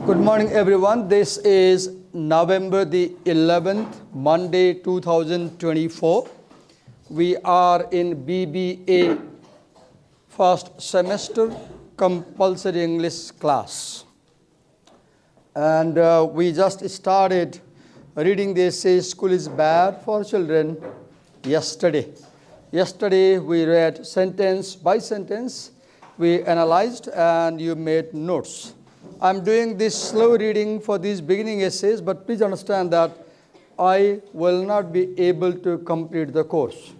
Good morning, everyone. This is November the 11th, Monday 2024. We are in BBA first semester compulsory English class. And we just started reading the essay, School is Bad for Children, yesterday. Yesterday, we read sentence by sentence. We analyzed and you made notes. I'm doing this slow reading for these beginning essays, but please understand that I will not be able to complete the course.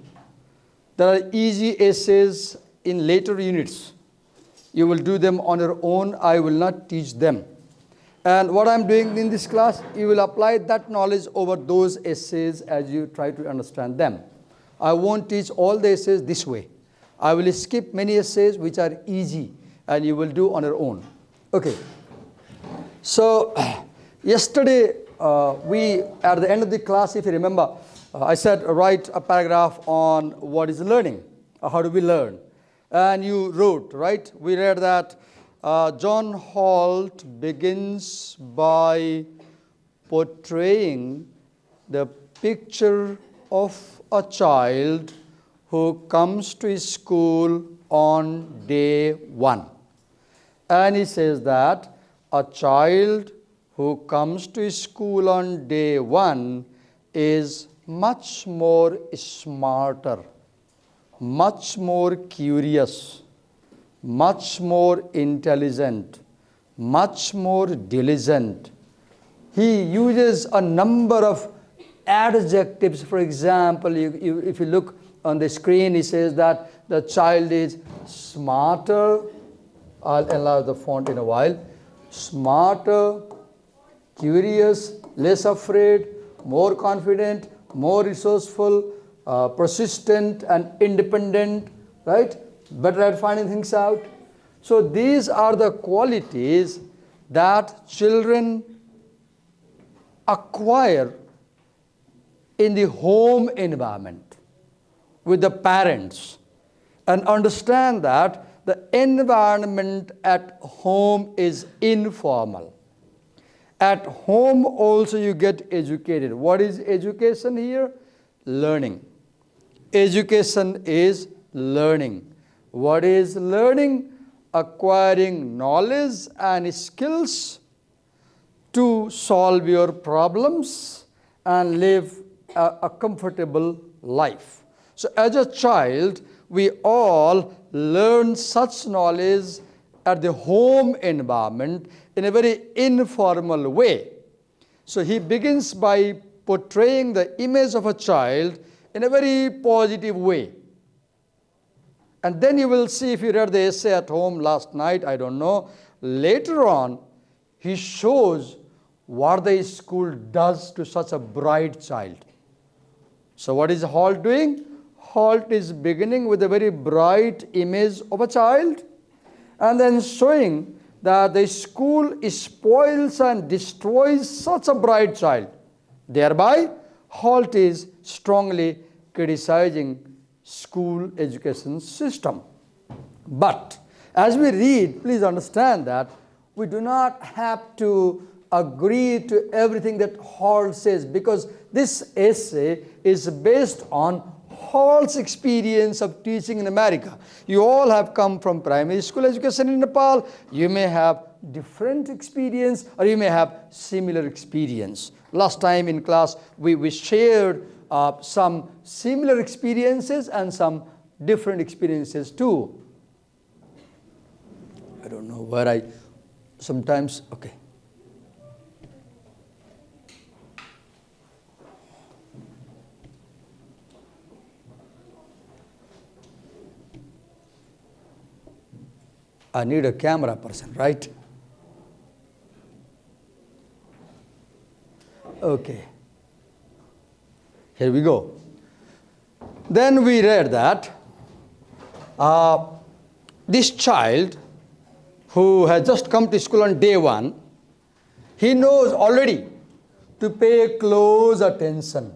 There are easy essays in later units. You will do them on your own. I will not teach them. And what I'm doing in this class, you will apply that knowledge over those essays as you try to understand them. I won't teach all the essays this way. I will skip many essays which are easy and you will do on your own. Okay. So yesterday, we, at the end of the class, if you remember, I said write a paragraph on what is learning, how do we learn. And you wrote, right? We read that John Holt begins by portraying the picture of a child who comes to school on day one. And he says that a child who comes to school on day one is much more smarter, much more curious, much more intelligent, much more diligent. He uses a number of adjectives. For example, if you look on the screen, he says that the child is smarter. I'll enlarge the font in a while. Smarter, curious, less afraid, more confident, more resourceful, persistent and independent, right? Better at finding things out. So these are the qualities that children acquire in the home environment with the parents, and understand that the environment at home is informal. At home also you get educated. What is education here? Learning. Education is learning. What is learning? Acquiring knowledge and skills to solve your problems and live a comfortable life. So as a child, we all learn such knowledge at the home environment in a very informal way. So he begins by portraying the image of a child in a very positive way. And then you will see, if you read the essay at home last night, I don't know, later on, he shows what the school does to such a bright child. So what is Holt doing? Holt is beginning with a very bright image of a child and then showing that the school spoils and destroys such a bright child. Thereby, Holt is strongly criticizing school education system. But as we read, please understand that we do not have to agree to everything that Holt says, because this essay is based on Holt's experience of teaching in America. You all have come from primary school education in Nepal. You may have different experience or you may have similar experience. Last time in class, we shared some similar experiences and some different experiences too. I don't know where I sometimes, okay. I need a camera person, right? Okay. Here we go. Then we read that this child who has just come to school on day one, he knows already to pay close attention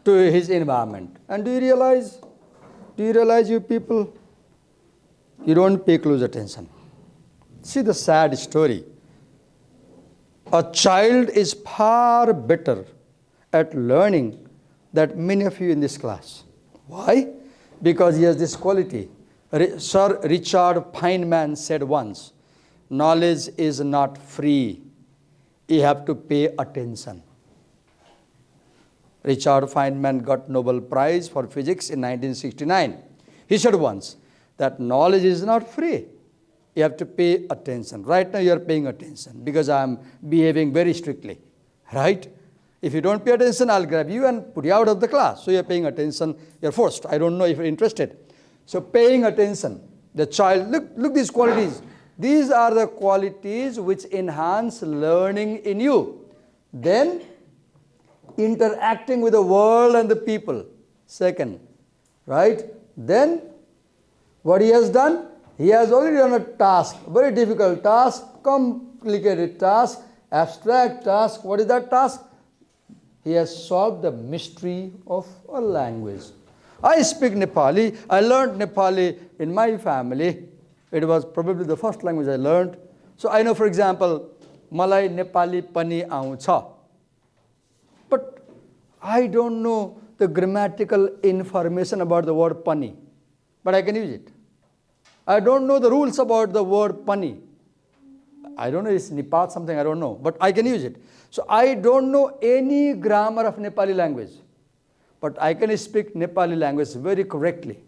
to his environment. And do you realize, you people, you don't pay close attention. See the sad story. A child is far better at learning than many of you in this class. Why? Because he has this quality. Sir Richard Feynman said once, knowledge is not free. You have to pay attention. Richard Feynman got Nobel Prize for Physics in 1969. He said once that knowledge is not free. You have to pay attention. Right now you are paying attention because I am behaving very strictly. Right? If you don't pay attention, I'll grab you and put you out of the class. So you're paying attention. You're forced. I don't know if you're interested. So paying attention. The child, look these qualities. These are the qualities which enhance learning in you. Then interacting with the world and the people. Second, right? Then what he has done? He has already done a task, very difficult task, complicated task, abstract task. What is that task? He has solved the mystery of a language. I speak Nepali. I learned Nepali in my family. It was probably the first language I learned. So I know, for example, Malai Nepali Pani Auncha. But I don't know the grammatical information about the word Pani. But I can use it. I don't know the rules about the word Pani. I don't know, it's Nipat something, I don't know. But I can use it. So I don't know any grammar of Nepali language. But I can speak Nepali language very correctly.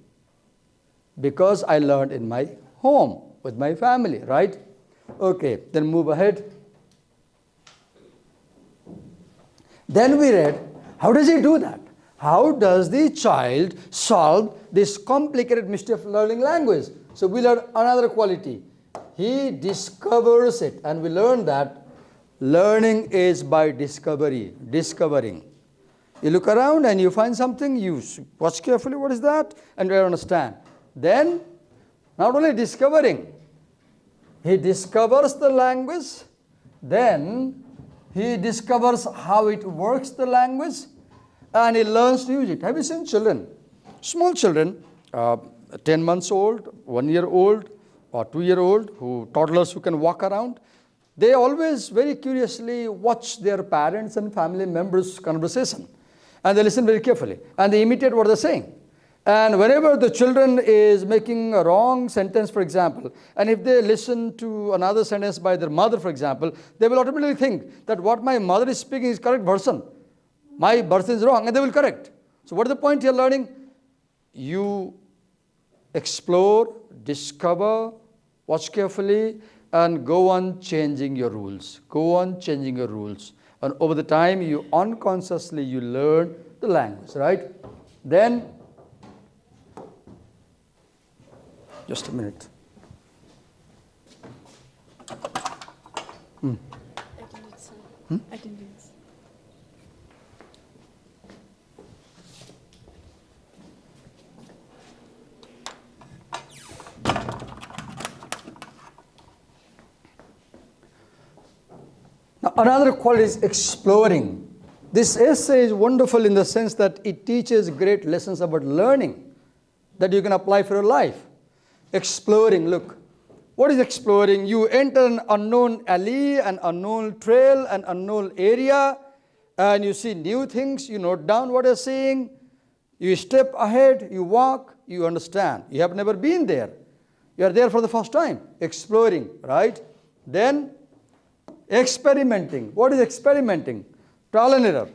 Because I learned in my home, with my family, right? Okay, then move ahead. Then we read, how does he do that? How does the child solve this complicated mystery of learning language? So we learn another quality. He discovers it. And we learn that learning is by discovering. You look around and you find something, you watch carefully, what is that? And you understand. Then, not only discovering, he discovers the language, then he discovers how it works, the language, and he learns to use it. Have you seen children? Small children, 10 months old, 1 year old, or 2 year old, toddlers who can walk around. They always very curiously watch their parents and family members' conversation. And they listen very carefully. And they imitate what they're saying. And whenever the children is making a wrong sentence, for example, and if they listen to another sentence by their mother, for example, they will automatically think that what my mother is speaking is correct version. My version is wrong, and they will correct. So what is the point you're learning? You explore, discover, watch carefully, and go on changing your rules. Go on changing your rules. And over the time, you unconsciously, you learn the language, right? Then, just a minute. I can do this. I can do this. Now, another quality is exploring. This essay is wonderful in the sense that it teaches great lessons about learning that you can apply for your life. Exploring, look. What is exploring? You enter an unknown alley, an unknown trail, an unknown area, and you see new things, you note down what you're seeing, you step ahead, you walk, you understand. You have never been there. You are there for the first time. Exploring, right? Then, experimenting. What is experimenting? Trial and error.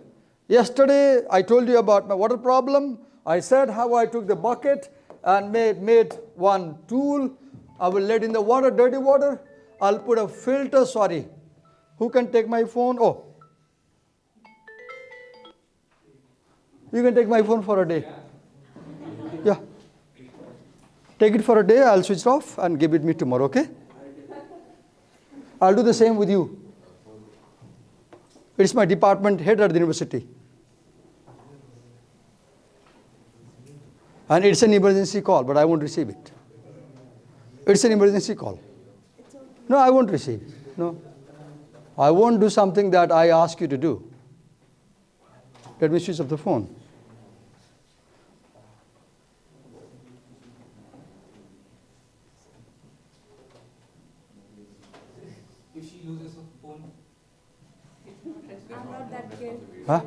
Yesterday, I told you about my water problem. I said how I took the bucket and made one tool. I will let in the water, dirty water. I'll put a filter, sorry. Who can take my phone? Oh. You can take my phone for a day. Yeah. Take it for a day, I'll switch it off and give it me tomorrow, okay? I'll do the same with you. It's my department head at the university. And it's an emergency call, but I won't receive it. It's an emergency call. No, I won't receive it. No. I won't do something that I ask you to do. Let me switch off the phone. If she uses her phone, I'm not that good. Huh?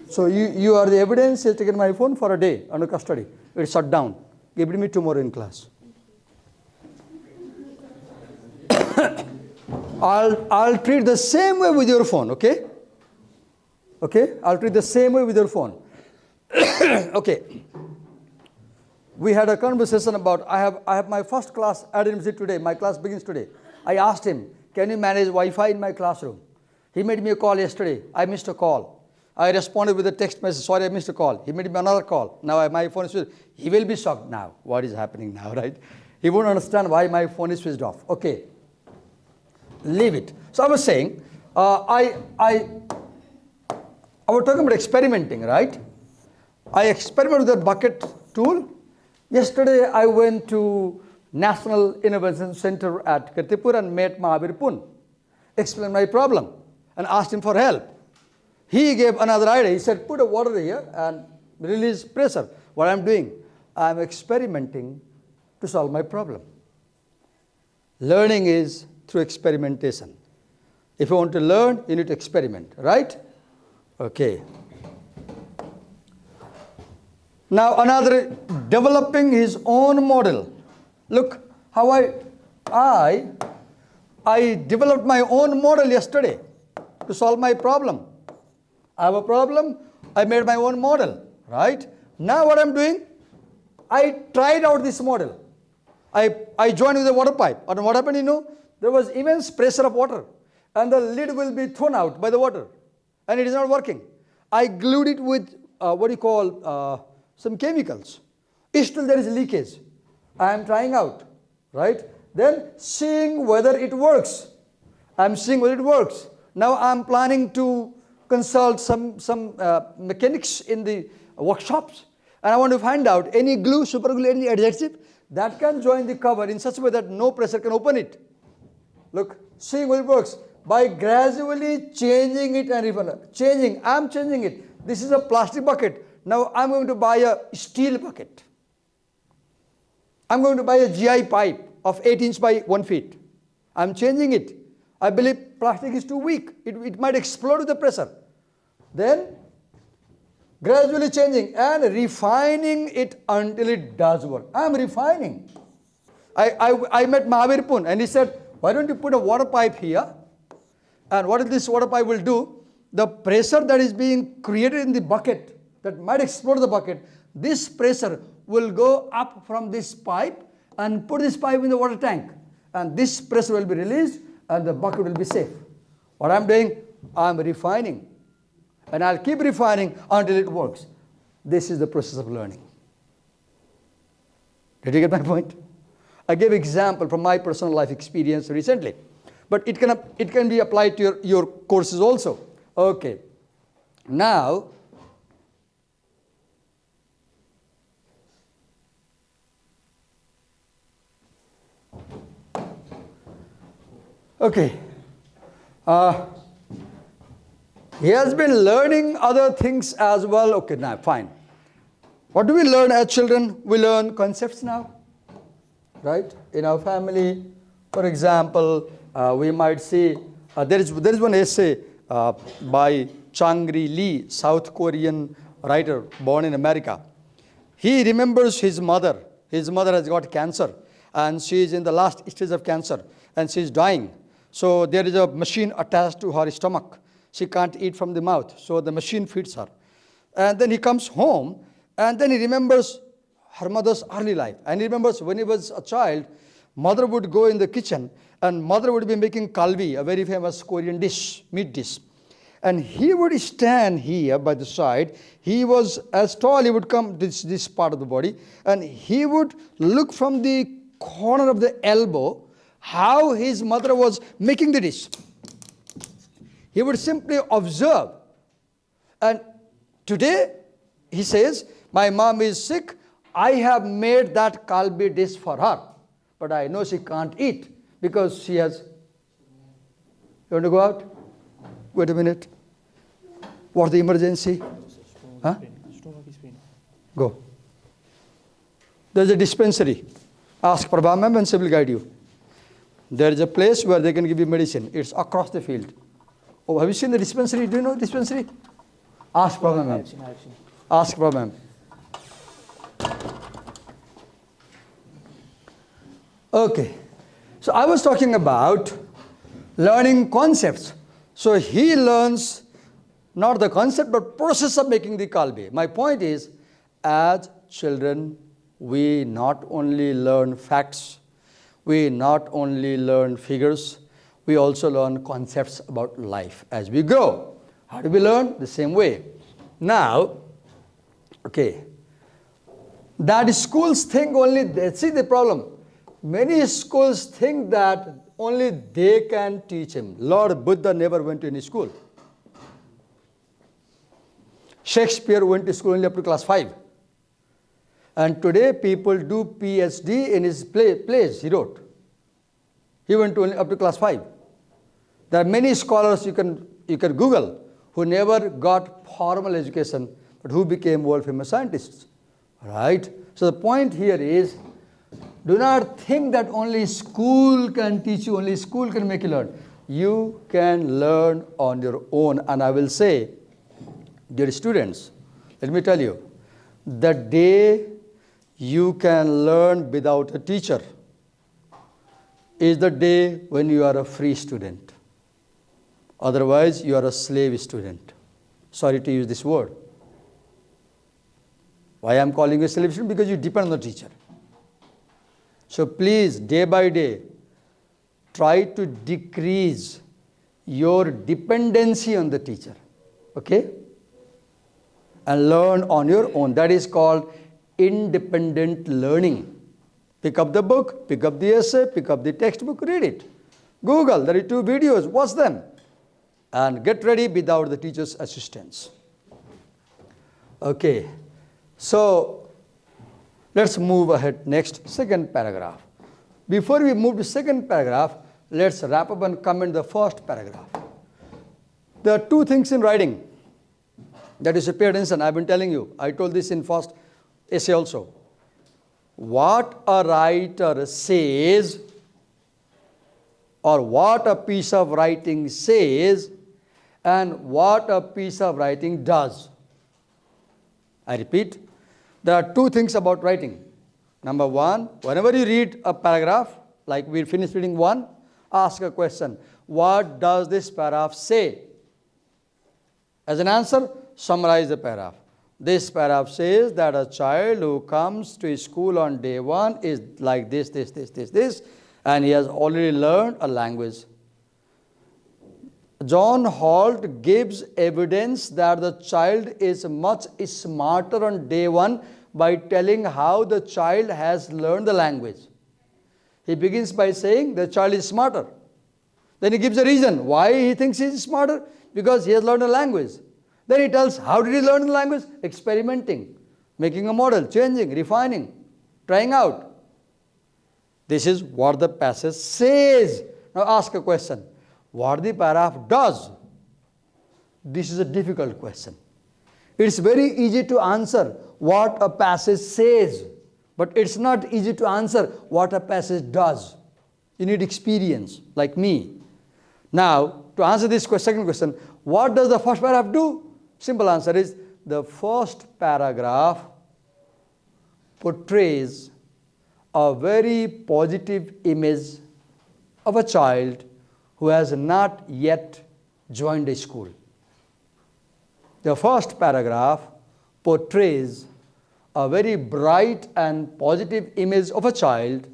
So you are the evidence. He's taken my phone for a day under custody. It's shut down. Give it to me tomorrow in class. I'll treat the same way with your phone, okay? Okay? I'll treat the same way with your phone. Okay. We had a conversation about, I have my first class at university today. My class begins today. I asked him, can you manage Wi-Fi in my classroom? He made me a call yesterday. I missed a call. I responded with a text message, sorry, I missed a call. He made me another call. Now my phone is switched. He will be shocked now. What is happening now, right? He won't understand why my phone is switched off. Okay. Leave it. So I was saying, I was talking about experimenting, right? I experimented with that bucket tool. Yesterday, I went to National Innovation Center at Kirtipur and met Mahavir Pun. Explained my problem and asked him for help. He gave another idea. He said, put a water here and release pressure. What I'm doing? I'm experimenting to solve my problem. Learning is through experimentation. If you want to learn, you need to experiment, right? Okay. Now another, developing his own model. Look how I developed my own model yesterday to solve my problem. I have a problem, I made my own model, right? Now what I'm doing, I tried out this model. I joined with a water pipe. And what happened, there was immense pressure of water. And the lid will be thrown out by the water. And it is not working. I glued it with, some chemicals. Still there is leakage. I am trying out, right? Then seeing whether it works. I'm seeing whether it works. Now I'm planning to consult some mechanics in the workshops. And I want to find out any glue, super glue, any adhesive that can join the cover in such a way that no pressure can open it. Look, seeing whether it works. By gradually changing it and I'm changing it. This is a plastic bucket. Now I'm going to buy a steel bucket. I'm going to buy a GI pipe of 8 inches by 1 feet. I'm changing it. I believe plastic is too weak. It might explode with the pressure. Then gradually changing and refining it until it does work. I'm refining. I met Mahavir Pun and he said, why don't you put a water pipe here? And what this water pipe will do, the pressure that is being created in the bucket, that might explode the bucket, this pressure will go up from this pipe and put this pipe in the water tank. And this pressure will be released and the bucket will be safe. What I'm doing, I'm refining. And I'll keep refining until it works. This is the process of learning. Did you get my point? I gave example from my personal life experience recently. But it can be applied to your courses also. Okay. Now, okay. He has been learning other things as well. Okay, now fine. What do we learn as children? We learn concepts now, right? In our family, for example, we might see, there is one essay by Changri Lee, South Korean writer born in America. He remembers his mother. His mother has got cancer and she is in the last stage of cancer and she is dying. So there is a machine attached to her stomach. She can't eat from the mouth, so the machine feeds her. And then he comes home and then he remembers her mother's early life. And he remembers when he was a child, mother would go in the kitchen and mother would be making kalbi, a very famous Korean dish, meat dish. And he would stand here by the side. He was as tall, he would come this part of the body, and he would look from the corner of the elbow how his mother was making the dish. He would simply observe. And today, he says, my mom is sick. I have made that kalbi dish for her. But I know she can't eat because she has... You want to go out? Wait a minute. What's the emergency? Huh? Stomach is pain. Go. There's a dispensary. Ask Prabha ma'am and she will guide you. There is a place where they can give you medicine. It's across the field. Oh, have you seen the dispensary? Do you know dispensary? Ask problem, ma'am. I've seen. Ask problem. Okay. So I was talking about learning concepts. So he learns not the concept but process of making the kalbe. My point is, as children, we not only learn facts, we not only learn figures, we also learn concepts about life as we grow. How do we learn? The same way. Now, okay, that schools think only, see the problem. Many schools think that only they can teach him. Lord Buddha never went to any school. Shakespeare went to school only up to class 5. And today people do PhD in his plays he wrote. He went to only up to class 5. There are many scholars you can Google who never got formal education but who became world famous scientists. Right? So the point here is, do not think that only school can teach you, only school can make you learn. You can learn on your own. And I will say, dear students, let me tell you, the day you can learn without a teacher is the day when you are a free student. Otherwise, you are a slave student. Sorry to use this word. Why I am calling you a slave student? Because you depend on the teacher. So please, day by day, try to decrease your dependency on the teacher. Okay? And learn on your own. That is called independent learning. Pick up the book, pick up the essay, pick up the textbook, read it. Google, there are 2 videos, watch them. And get ready without the teacher's assistance. Okay, so let's move ahead next, second paragraph. Before we move to second paragraph, let's wrap up and comment the first paragraph. There are 2 things in writing that is pay attention. I've been telling you. I told this in first essay also. What a writer says or what a piece of writing says and what a piece of writing does. I repeat, there are 2 things about writing. Number 1, whenever you read a paragraph, like we finished reading 1, ask a question. What does this paragraph say? As an answer, summarize the paragraph. This paragraph says that a child who comes to school on day 1 is like this, and he has already learned a language. John Holt gives evidence that the child is much smarter on day 1 by telling how the child has learned the language. He begins by saying the child is smarter. Then he gives a reason why he thinks he is smarter, because he has learned a language. Then he tells how did he learn the language? Experimenting, making a model, changing, refining, trying out. This is what the passage says. Now ask a question. What the paragraph does? This is a difficult question. It's very easy to answer what a passage says, but it's not easy to answer what a passage does. You need experience, like me. Now, to answer this second question, what does the first paragraph do? Simple answer is, the first paragraph portrays a very positive image of a child who has not yet joined a school. The first paragraph portrays a very bright and positive image of a child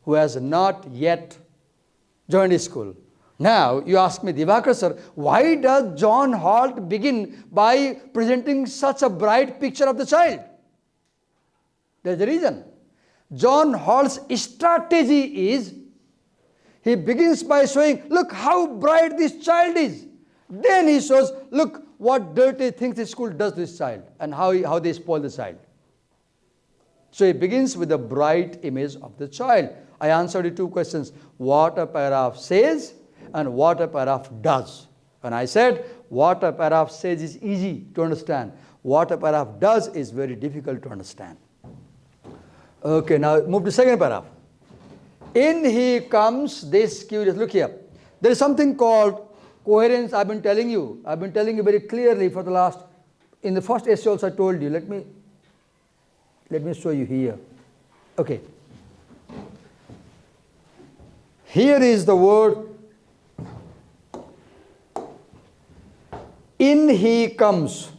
who has not yet joined a school. Now, you ask me, Divakar sir, why does John Holt begin by presenting such a bright picture of the child? There's a reason. John Holt's strategy is, he begins by showing, look how bright this child is. Then he shows, look what dirty things the school does to this child and how they spoil the child. So he begins with a bright image of the child. I answered you 2 questions. What a paragraph says and what a paragraph does. When I said what a paragraph says is easy to understand, what a paragraph does is very difficult to understand. Okay, now move to second paragraph. In he comes this curious, look here. There is something called Coherence, I've been telling you very clearly for the last, in the first essay also I told you. Let me show you here. Okay. Here is the word in he comes.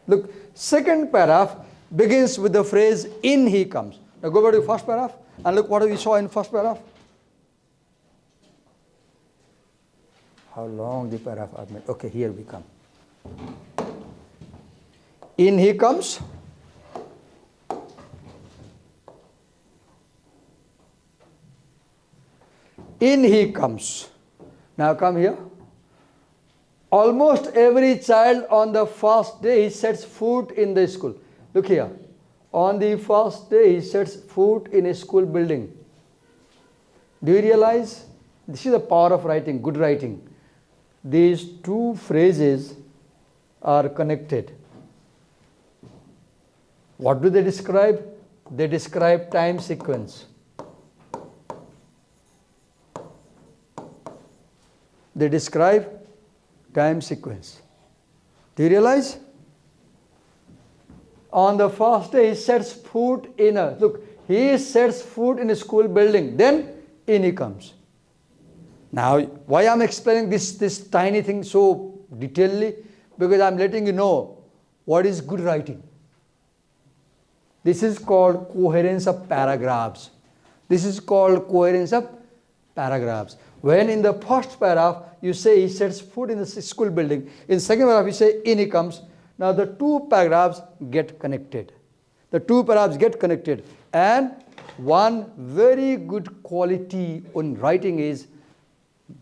Look, second paragraph begins with the phrase in he comes. Now go back to the first paragraph and look what we saw in first paragraph. How long the paragraph I've made. Okay, here we come. In he comes. In he comes. Now come here. Almost every child on the first day he sets foot in the school. Look here. On the first day he sets foot in a school building. Do you realize? This is the power of writing, good writing. These two phrases are connected. What do they describe? They describe time sequence. They describe time sequence. Do you realize? On the first day he sets foot in a, look, he sets foot in a school building, then in he comes. Now, why I'm explaining this tiny thing so detailedly? Because I'm letting you know what is good writing. This is called coherence of paragraphs. This is called coherence of paragraphs. When in the first paragraph you say he sets foot in the school building, in the second paragraph you say in he comes. Now the two paragraphs get connected. The two paragraphs get connected. And one very good quality in writing is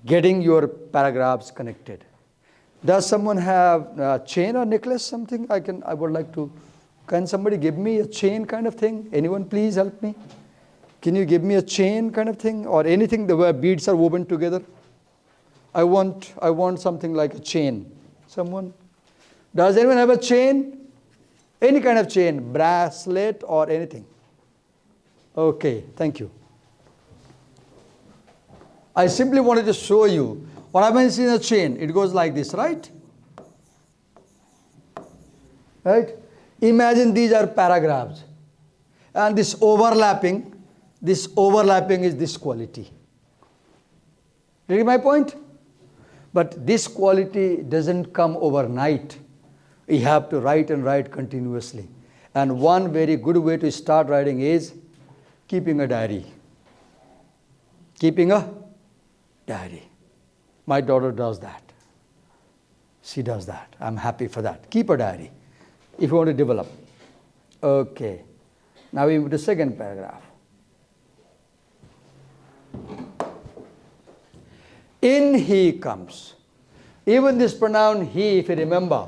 getting your paragraphs connected. Does someone have a chain or necklace, something I would like to, can somebody give me a chain kind of thing? Anyone please help me? Can you give me a chain kind of thing or anything the way beads are woven together? I want something like a chain. Someone? Does anyone have a chain? Any kind of chain, bracelet or anything? Okay, thank you. I simply wanted to show you what happens in a chain. It goes like this, right? Right? Imagine these are paragraphs. And this overlapping is this quality. You get my point? But this quality doesn't come overnight. You have to write and write continuously. And one very good way to start writing is keeping a diary. Keeping a diary. My daughter does that. She does that. I'm happy for that. Keep a diary if you want to develop. Okay. Now we move to the second paragraph. In he comes. Even this pronoun he, if you remember,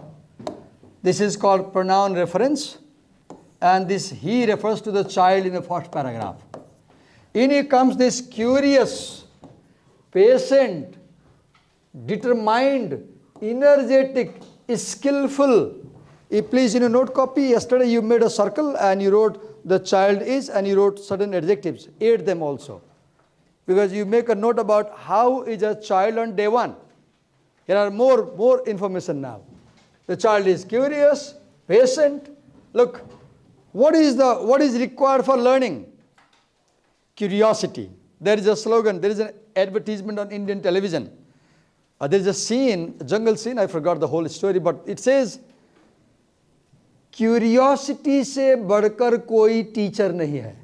this is called pronoun reference. And this he refers to the child in the first paragraph. In he comes this curious, patient, determined, energetic, skillful. Please, in a note copy, yesterday you made a circle and you wrote the child is and you wrote certain adjectives. Add them also. Because you make a note about how is a child on day one. Here are more information now. The child is curious, patient. Look, what is required for learning? Curiosity. There is a slogan, there is an advertisement on Indian television. There is a scene, a jungle scene, I forgot the whole story, but it says, curiosity se badkar koi teacher nahi hai.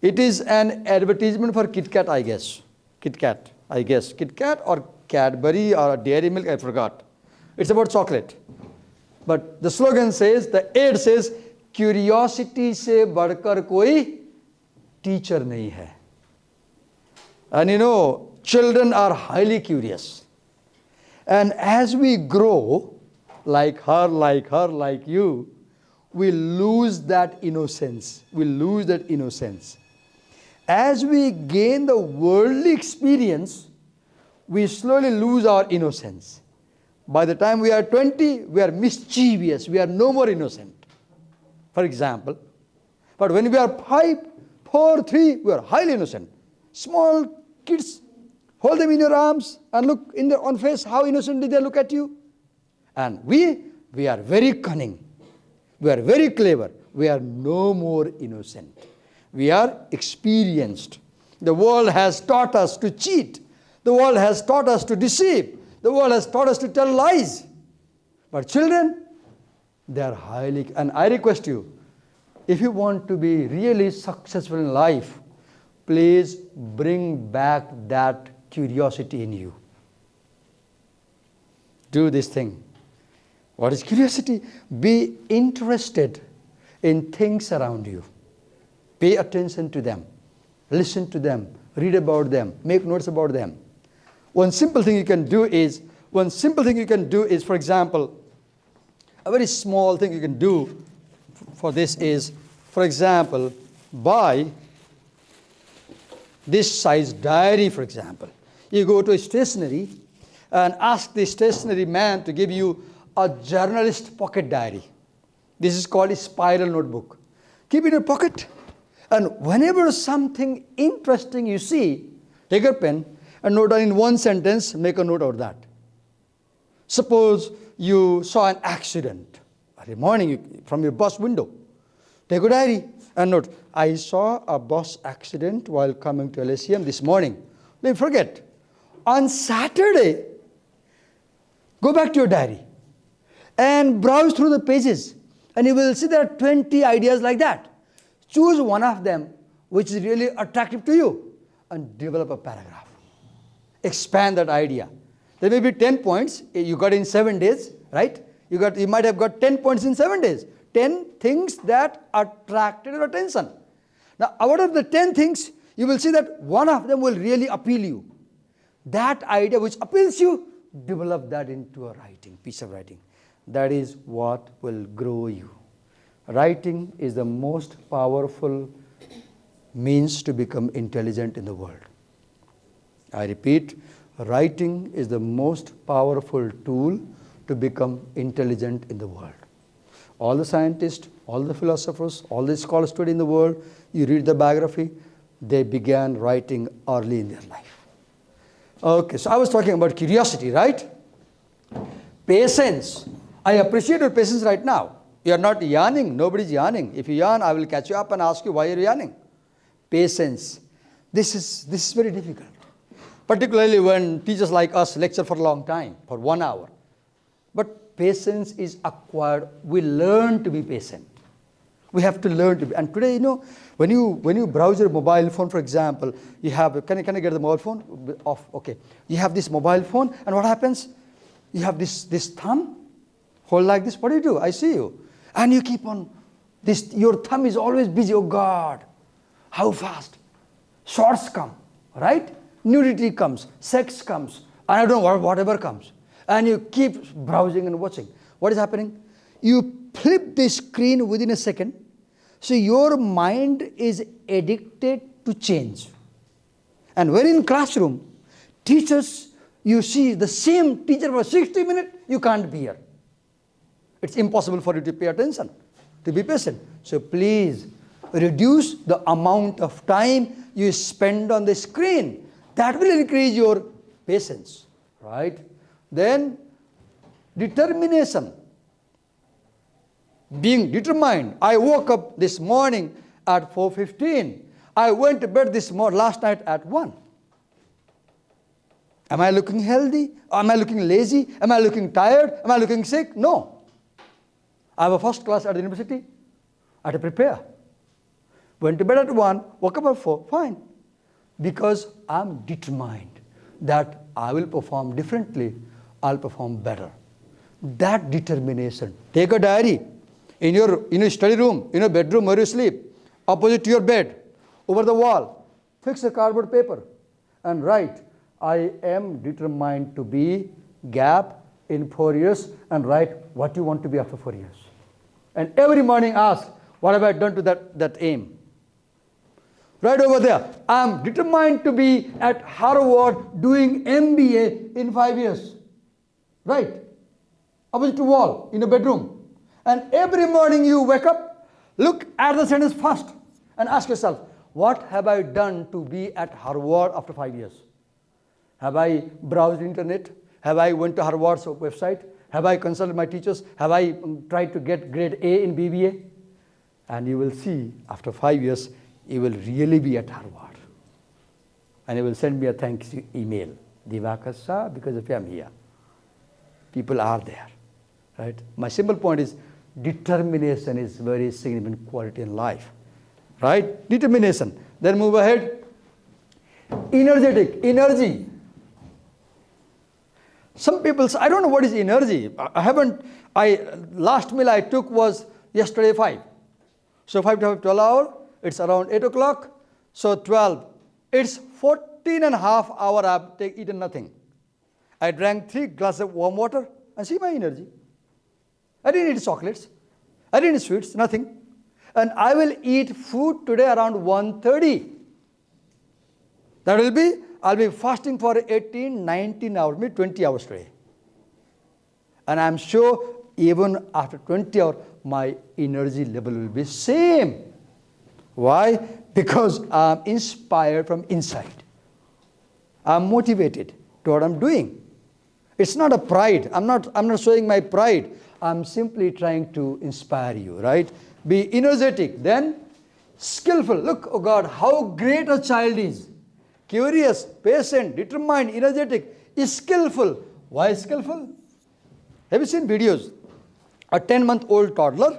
It is an advertisement for Kit Kat, I guess. Kit Kat or Cadbury or Dairy Milk, I forgot. It's about chocolate. But the slogan says, the ad says, curiosity se badkar koi teacher nahi hai. And you know, children are highly curious. And as we grow, like her, like you, we lose that innocence. As we gain the worldly experience, we slowly lose our innocence. By the time we are 20, we are mischievous. We are no more innocent, for example. But when we are 5, 4, 3, we are highly innocent. Small kids, Hold them in your arms and look in their own face, how innocently they look at you. And we are very cunning. We are very clever. We are no more innocent. We are experienced. The world has taught us to cheat. The world has taught us to deceive. The world has taught us to tell lies. But children, they are highly, and I request you, if you want to be really successful in life, please bring back that curiosity in you. Do this thing. What is curiosity? Be interested in things around you. Pay attention to them. Listen to them. Read about them. Make notes about them. One simple thing you can do is, for example, a very small thing you can do for this is, for example, buy this size diary, for example. You go to a stationery and ask the stationery man to give you a journalist pocket diary. This is called a spiral notebook. Keep it in your pocket, and whenever something interesting you see, take a pen and note down in one sentence, make a note of that. Suppose you saw an accident early morning from your bus window. Take a diary and note, I saw a bus accident while coming to LSEM this morning. Don't forget, on Saturday, go back to your diary and browse through the pages, and you will see there are 20 ideas like that. Choose one of them which is really attractive to you and develop a paragraph. Expand that idea. There may be 10 points you got in 7 days, right? You might have got 10 points in 7 days. 10 things that attracted your attention. Now, out of the 10 things, you will see that one of them will really appeal you. That idea which appeals you, develop that into a piece of writing. That is what will grow you. Writing is the most powerful means to become intelligent in the world. I repeat, writing is the most powerful tool to become intelligent in the world. All the scientists, all the philosophers, all the scholars today in the world, you read the biography, they began writing early in their life. Okay, so I was talking about curiosity, right? Patience. I appreciate your patience right now. You are not yawning. Nobody's yawning. If you yawn, I will catch you up and ask you why you're yawning. Patience. This is very difficult. Particularly when teachers like us lecture for a long time, for 1 hour. But patience is acquired. We learn to be patient. We have to learn to be. And today, when you browse your mobile phone, for example, you have, can I get the mobile phone off? Okay. You have this mobile phone, and what happens? You have this thumb, hold like this. What do? I see you. And you keep on, your thumb is always busy. Oh God, how fast? Shorts come, right? Nudity comes, sex comes, and I don't know, whatever comes. And you keep browsing and watching. What is happening? You flip the screen within a second. So your mind is addicted to change. And when in classroom, teachers, you see the same teacher for 60 minutes, you can't be here. It's impossible for you to pay attention, to be patient. So please reduce the amount of time you spend on the screen. That will increase your patience, right? Then determination. Being determined. I woke up this morning at 4:15. I went to bed last night at 1. Am I looking healthy? Am I looking lazy? Am I looking tired? Am I looking sick? No. I have a first class at the university. I had to prepare. Went to bed at 1, woke up at 4, fine. Because I'm determined that I will perform differently, I'll perform better. That determination. Take a diary in your study room, in your bedroom where you sleep, opposite to your bed, over the wall. Fix a cardboard paper and write, I am determined to be gap in 4 years, and write what you want to be after 4 years. And every morning ask, what have I done to that aim? Right over there, I am determined to be at Harvard doing MBA in 5 years. Right? Opposite to wall, in a bedroom. And every morning you wake up, look at the sentence first and ask yourself, what have I done to be at Harvard after 5 years? Have I browsed internet? Have I went to Harvard's website? Have I consulted my teachers? Have I tried to get grade A in BBA? And you will see, after 5 years, you will really be at Harvard. And you will send me a thank you email. Divakar sir, because of you I'm here. People are there, right? My simple point is, determination is very significant quality in life, right? Determination. Then move ahead. Energetic, energy. Some people say, I don't know what is energy. Last meal I took was yesterday 5. So 5 to 5, 12 hours, it's around 8 o'clock. So 12, it's 14 and a half hour I've eaten nothing. I drank 3 glasses of warm water and see my energy. I didn't eat chocolates. I didn't eat sweets, nothing. And I will eat food today around 1:30. That will be, I'll be fasting for 18, 19 hours, maybe 20 hours today. And I'm sure even after 20 hours, my energy level will be same. Why? Because I'm inspired from inside. I'm motivated to what I'm doing. It's not a pride. I'm not showing my pride. I'm simply trying to inspire you, right? Be energetic. Then skillful. Look, oh God, how great a child is. Curious, patient, determined, energetic, is skillful. Why skillful? Have you seen videos? A 10-month-old toddler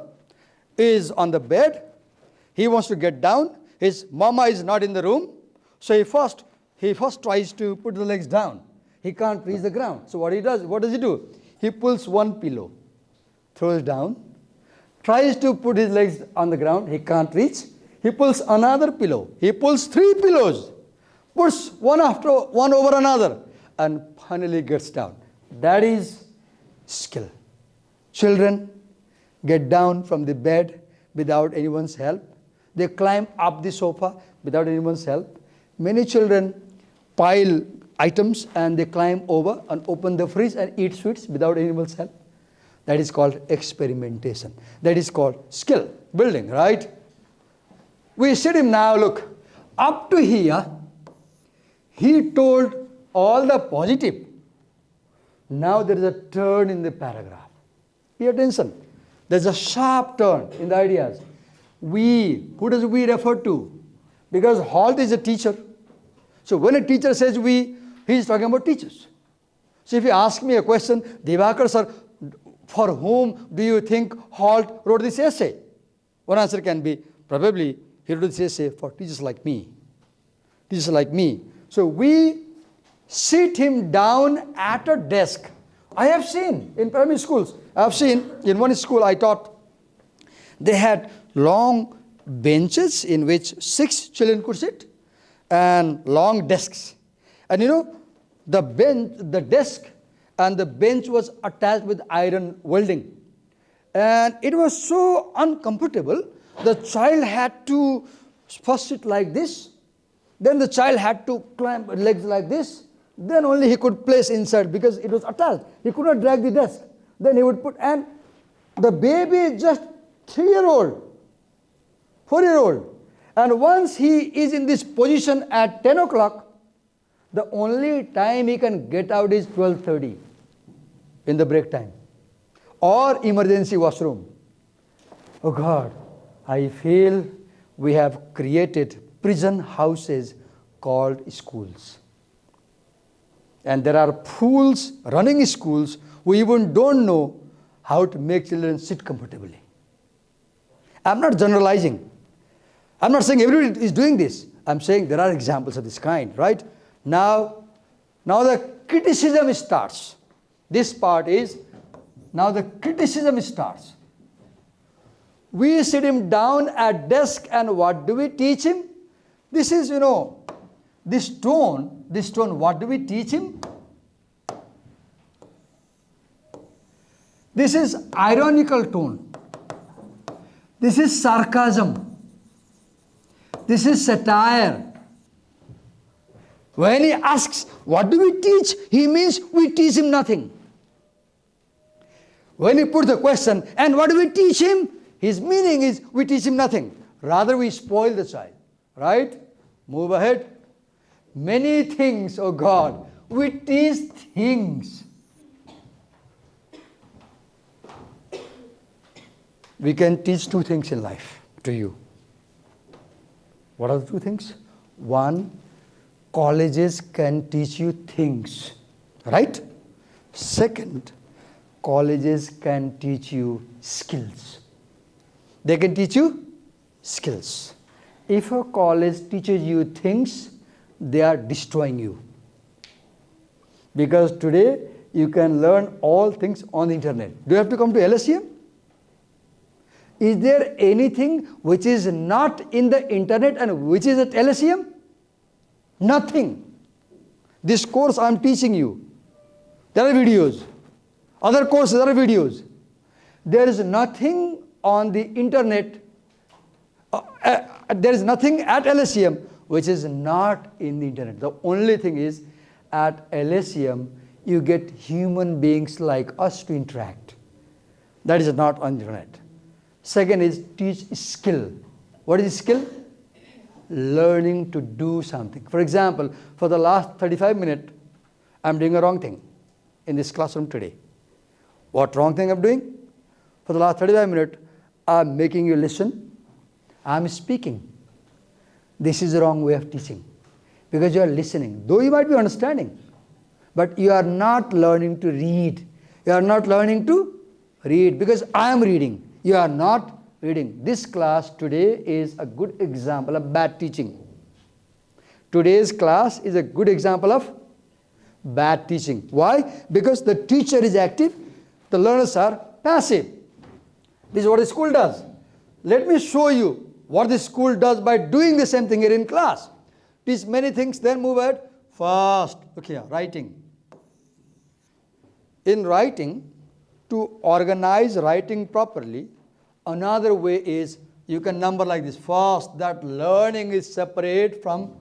is on the bed. He wants to get down. His mama is not in the room. So he first tries to put the legs down. He can't reach the ground. So what does he do? He pulls one pillow, throws down, tries to put his legs on the ground. He can't reach. He pulls another pillow. He pulls 3 pillows, puts one over another, and finally gets down. That is skill. Children get down from the bed without anyone's help. They climb up the sofa without anyone's help. Many children pile items and they climb over and open the fridge and eat sweets without anyone's help. That is called experimentation. That is called skill building, right? We see him now, look, up to here, he told all the positive. Now there is a turn in the paragraph. Pay attention. There's a sharp turn in the ideas. We, who does we refer to? Because Holt is a teacher. So when a teacher says we, he is talking about teachers. So if you ask me a question, Divakar sir, for whom do you think Holt wrote this essay? One answer can be, probably he wrote this essay for teachers like me. Teachers like me. So we sit him down at a desk. I have seen in primary schools, I have seen in one school I taught, they had long benches in which 6 children could sit and long desks. And you know, the desk and the bench was attached with iron welding. And it was so uncomfortable, the child had to first sit like this, then the child had to climb legs like this, then only he could place inside because it was attached. He could not drag the desk. Then he would put, and the baby is just 3-year-old, 4-year-old. And once he is in this position at 10 o'clock, the only time he can get out is 12:30 in the break time or emergency washroom. Oh God, I feel we have created prison houses called schools. And there are fools running schools who even don't know how to make children sit comfortably. I'm not generalizing. I'm not saying everybody is doing this. I'm saying there are examples of this kind, right? Now the criticism starts. This part is, now the criticism starts. We sit him down at desk and what do we teach him? This is, this tone, what do we teach him? This is ironical tone. This is sarcasm. This is satire. When he asks, what do we teach? He means we teach him nothing. When he puts the question, and what do we teach him? His meaning is we teach him nothing. Rather we spoil the child. Right? Move ahead. Many things, oh God, We teach things. We can teach two things in life to you. What are the two things? One, colleges can teach you things, right? Second, colleges can teach you skills. They can teach you skills. If a college teaches you things, they are destroying you. Because today, you can learn all things on the internet. Do you have to come to LSEM? Is there anything which is not in the internet and which is at LSEM? Nothing. This course I am teaching you, there are videos. Other courses, there are videos. There is nothing on the internet, there is nothing at LSEM which is not in the internet. The only thing is, at LSEM, you get human beings like us to interact. That is not on the internet. Second is teach skill. What is skill? Learning to do something. For example, for the last 35 minutes, I'm doing a wrong thing in this classroom today. What wrong thing I'm doing? For the last 35 minutes, I'm making you listen. I'm speaking. This is the wrong way of teaching. Because you are listening. Though you might be understanding, but you are not learning to read. You are not learning to read because I am reading. You are not reading. This class today is a good example of bad teaching. Today's class is a good example of bad teaching. Why? Because the teacher is active, the learners are passive. This is what the school does. Let me show you what the school does by doing the same thing here in class. Teach many things, then move ahead fast. Okay, writing. In writing, to organize writing properly, another way is you can number like this. First, that learning is separate from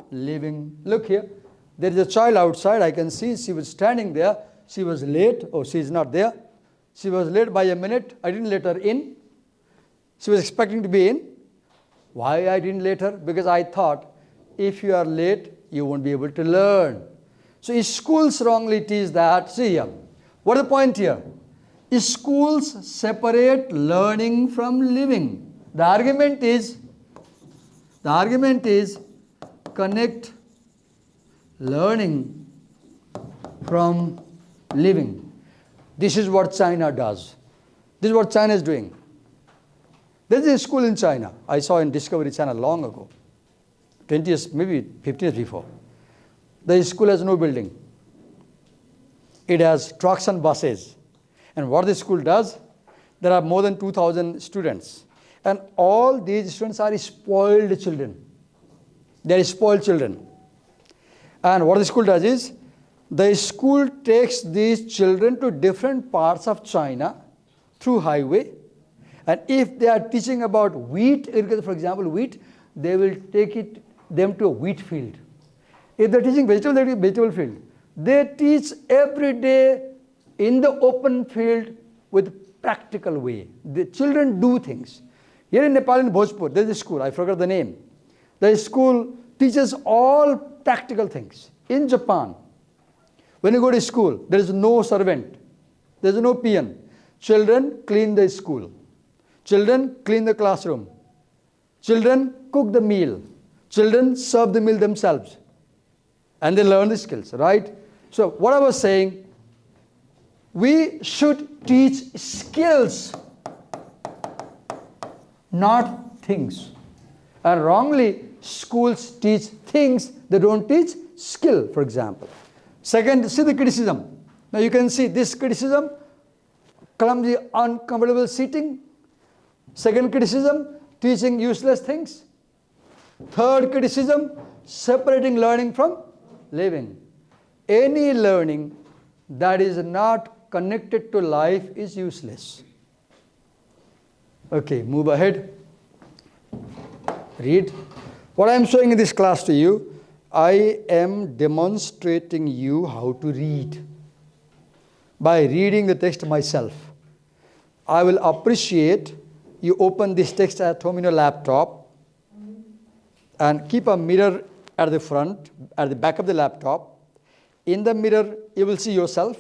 living. Look here. There is a child outside. I can see she was standing there. She was late. Oh, she is not there. She was late by a minute. I didn't let her in. She was expecting to be in. Why I didn't let her? Because I thought if you are late, you won't be able to learn. So schools wrongly teach that. See here. What is the point here? Schools separate learning from living. The argument is connect learning from living. This is what China does. This is what China is doing. There is a school in China. I saw in Discovery Channel long ago. 20 years, maybe 15 years before. The school has no building. It has trucks and buses. And what the school does, there are more than 2,000 students. And all these students are spoiled children. They are spoiled children. And what the school does is, the school takes these children to different parts of China through highway. And if they are teaching about wheat, for example, wheat, they will take them to a wheat field. If they are teaching vegetable, they will be vegetable field. They teach every day in the open field with practical way. The children do things. Here in Nepal, in Bhojpur, there is a school, I forgot the name. The school teaches all practical things. In Japan, when you go to school, there is no servant, there is no peon. Children clean the school. Children clean the classroom. Children cook the meal. Children serve the meal themselves. And they learn the skills, right? So what I was saying, we should teach skills, not things. And wrongly, schools teach things, they don't teach skill, for example. Second, see the criticism. Now you can see this criticism, clumsy, uncomfortable seating. Second criticism, teaching useless things. Third criticism, separating learning from living. Any learning that is not connected to life is useless. Okay, move ahead. Read. What I am showing in this class to you, I am demonstrating you how to read by reading the text myself. I will appreciate you open this text at home in your laptop and keep a mirror at the front, at the back of the laptop. In the mirror, you will see yourself.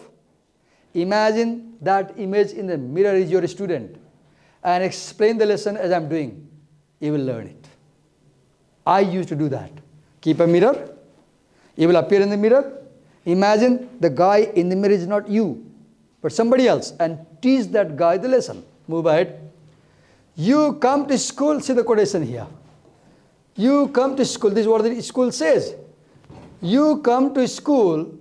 Imagine that image in the mirror is your student and explain the lesson as I'm doing. You will learn it. I used to do that. Keep a mirror. You will appear in the mirror. Imagine the guy in the mirror is not you, but somebody else, and teach that guy the lesson. Move ahead. You come to school, see the quotation here. You come to school, this is what the school says. You come to school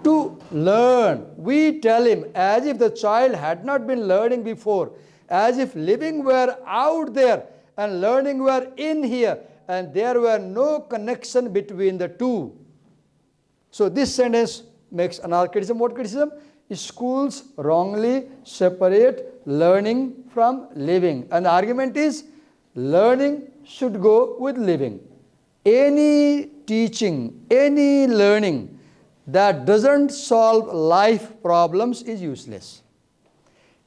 to learn. We tell him as if the child had not been learning before, as if living were out there and learning were in here, and there were no connection between the two. So this sentence makes another criticism. What criticism? Schools wrongly separate learning from living. And the argument is learning should go with living. Any teaching, any learning that doesn't solve life problems is useless.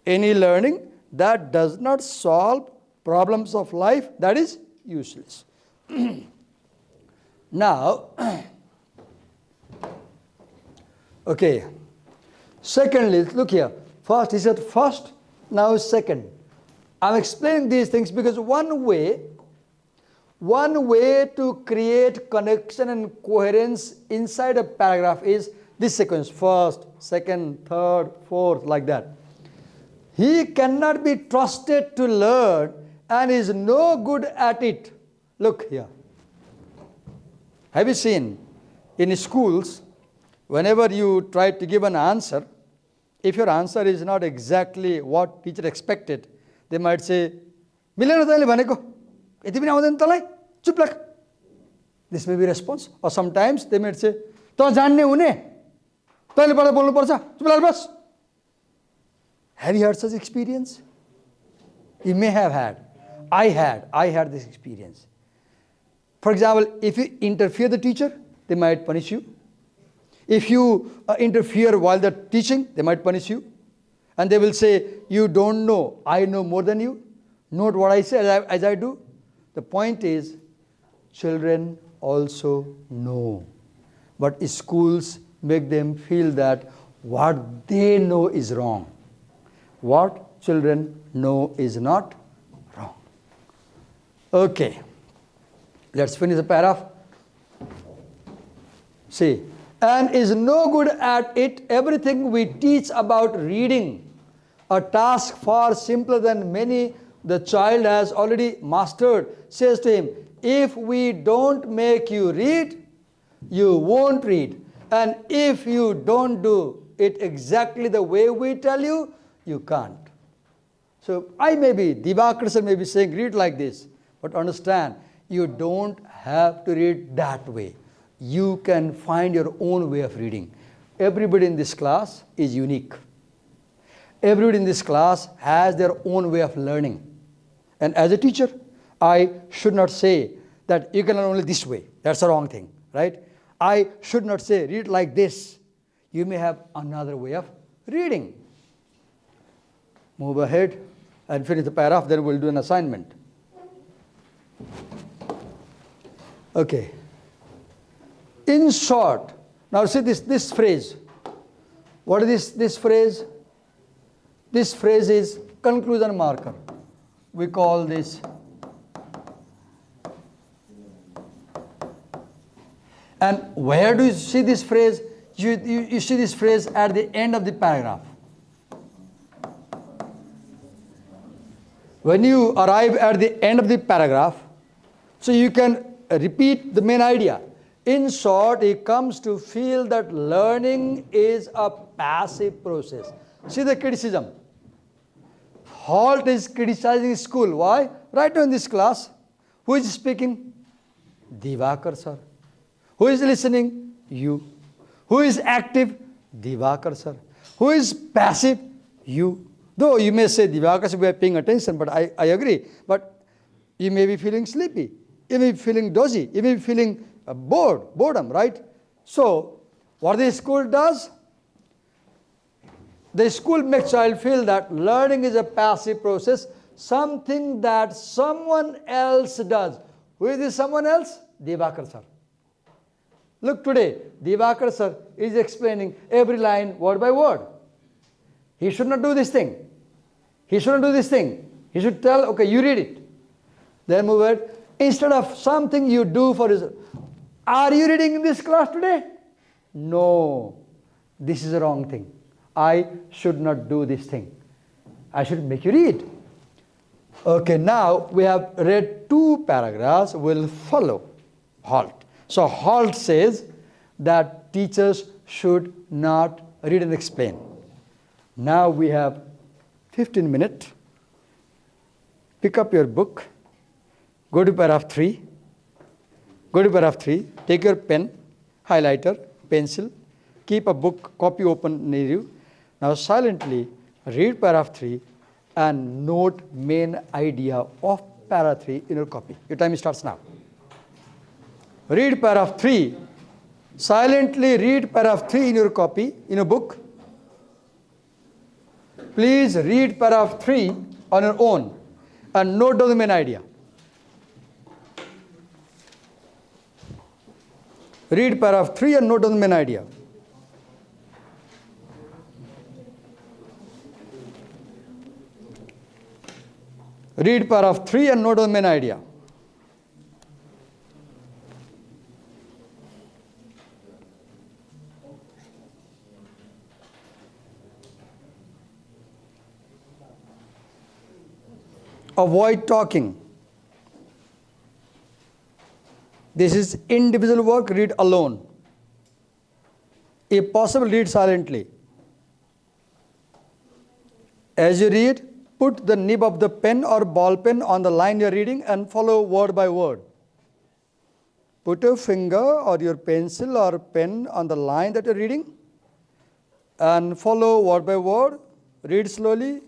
Any learning that does not solve problems of life, that is useless. Now, okay. Secondly, look here. First, he said first, now second. I'm explaining these things because one way to create connection and coherence inside a paragraph is this sequence: first, second, third, fourth, like that. He cannot be trusted to learn and is no good at it. Look here. Have you seen in schools, whenever you try to give an answer, if your answer is not exactly what teacher expected, they might say, "Milen tale bhaneko, yati pani आउँदैन तँलाई, चुप लाग." This may be response. Or sometimes they might say, "तँ जान्ने हुने, तैँले बाट बोल्नु पर्छ, चुप लाग बस." Have you had such experience? You may have had. I had this experience. For example, if you interfere the teacher, they might punish you. If you interfere while they're teaching, they might punish you. And they will say, "You don't know, I know more than you. Note what I say as I do." The point is, children also know. But schools make them feel that what they know is wrong. What children know is not wrong. Okay. Let's finish the paragraph. See, and is no good at it. Everything we teach about reading, a task far simpler than many the child has already mastered, says to him, "If we don't make you read, you won't read. And if you don't do it exactly the way we tell you, you can't." So Divakar sir may be saying, read like this. But understand, you don't have to read that way. You can find your own way of reading. Everybody in this class is unique. Everybody in this class has their own way of learning. And as a teacher, I should not say that you can learn only this way. That's the wrong thing, right? I should not say, read like this. You may have another way of reading. Move ahead and finish the paragraph, then we'll do an assignment. Okay. In short, now see this phrase. What is this phrase? This phrase is conclusion marker. We call this. And where do you see this phrase? You see this phrase at the end of the paragraph. When you arrive at the end of the paragraph, so you can repeat the main idea. In short, he comes to feel that learning is a passive process. See the criticism. Holt is criticizing school. Why? Right now in this class, who is speaking? Divakar sir. Who is listening? You. Who is active? Divakar sir. Who is passive? You. Though you may say, Divakar sir, we are paying attention, but I agree. But you may be feeling sleepy. You may be feeling dozy. You may be feeling boredom, right? So, what the school does? The school makes child feel that learning is a passive process, something that someone else does. Who is this someone else? Divakar sir. Look today, Divakar sir is explaining every line word by word. He should not do this thing. He shouldn't do this thing. He should tell, okay, you read it. Then move it. Instead of something you do for his, are you reading in this class today? No, this is a wrong thing. I should not do this thing. I should make you read. Okay, now we have read 2 paragraphs. We'll follow halt. So halt says that teachers should not read and explain. Now we have 15 minutes. Pick up your book. Go to paragraph 3. Go to paragraph 3. Take your pen, highlighter, pencil. Keep a book copy open near you. Now silently read paragraph 3 and note main idea of paragraph 3 in your copy. Your time starts now. Read paragraph 3. Silently read paragraph 3 in your copy, in your book. Please read paragraph 3 on your own and note down the main idea. Read paragraph 3 and note down the main idea. Read paragraph 3 and note down the main idea. Avoid talking. This is individual work, read alone. If possible, read silently. As you read, put the nib of the pen or ball pen on the line you're reading and follow word by word. Put your finger or your pencil or pen on the line that you're reading and follow word by word. Read slowly.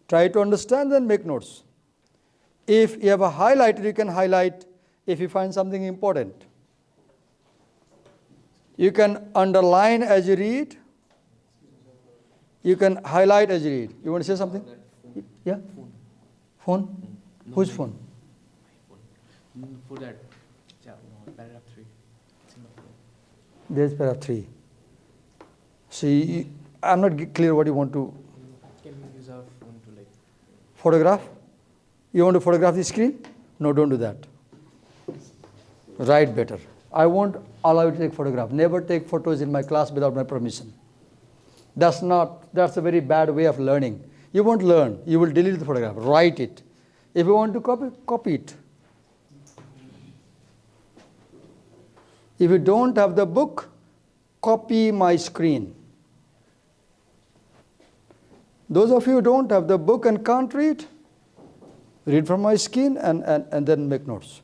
Try to understand and make notes. If you have a highlighter, you can highlight if you find something important. You can underline as you read. You can highlight as you read. You want to say something? Yeah? Phone? No, Whose my- phone? My phone. For that, paragraph 3. It's in the phone. There's paragraph 3. See, I'm not clear what you want to Can we use our phone to like? photograph. You want to photograph the screen? No, don't do that. Write better. I won't allow you to take photograph. Never take photos in my class without my permission. That's a very bad way of learning. You won't learn. You will delete the photograph. Write it. If you want to copy, copy it. If you don't have the book, copy my screen. Those of you who don't have the book and can't read from my screen and then make notes.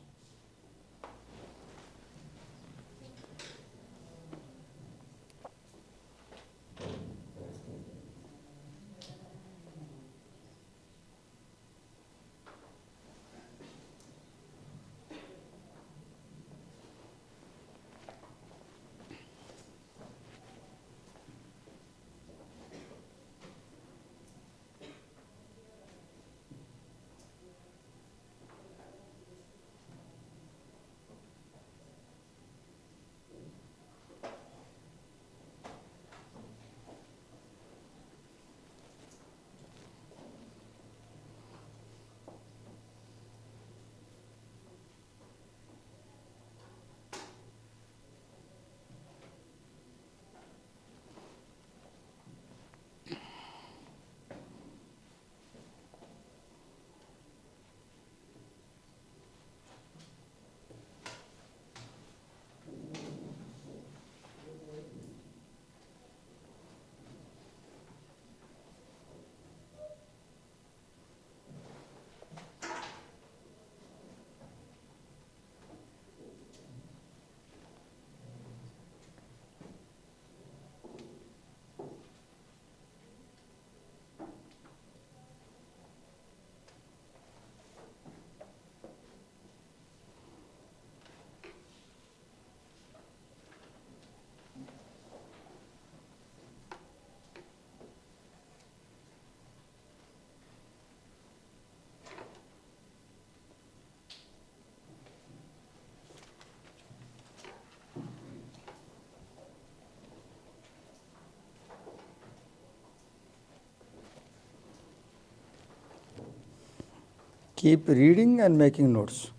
Keep reading and making notes.